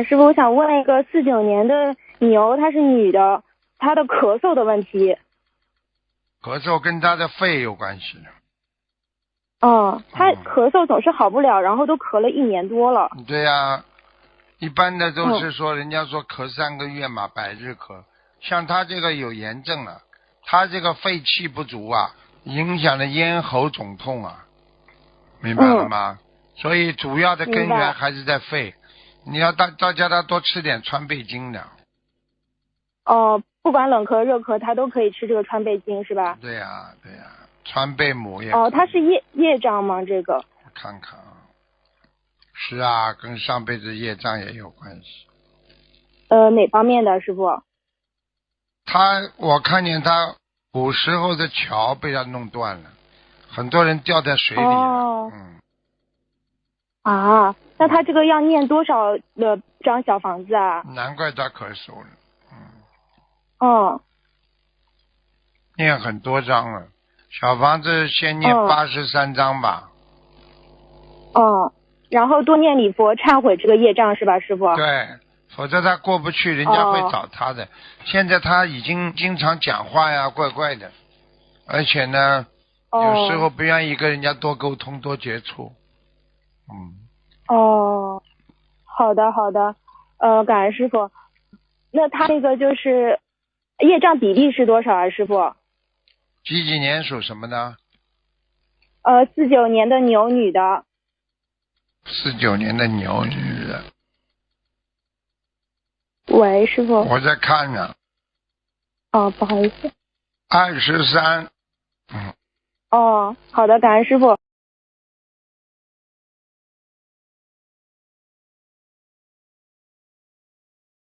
师傅，我想问一个49年的牛，她是女的，她的咳嗽的问题。咳嗽跟他的肺有关系。她咳嗽总是好不了，然后都咳了1年多了。对呀，一般的都是说，人家说咳3个月嘛，百日咳。像他这个有炎症了，他这个肺气不足啊，影响了咽喉肿痛啊，明白了吗？所以主要的根源还是在肺。你要叫他多吃点川贝精的。不管冷咳热咳，他都可以吃这个川贝精是吧？对呀，对呀，川贝母也。它是业障吗？这个？我看看啊。是啊，跟上辈子业障也有关系。哪方面的师傅？我看见他古时候的桥被他弄断了，很多人掉在水里了。那他这个要念多少的张小房子啊？难怪他咳嗽了。念很多张了，小房子先念83张吧。然后多念礼佛忏悔这个业障是吧，师傅？对，否则他过不去，人家会找他的。现在他已经经常讲话呀，怪怪的，而且呢，有时候不愿意跟人家多沟通、多接触。好的好的，感恩师傅。那他那个就是业障比例是多少啊，师傅？几年属什么呢？49年的牛女的。49年的牛女的。喂，师傅。我在看呢。不好意思。23。好的，感恩师傅。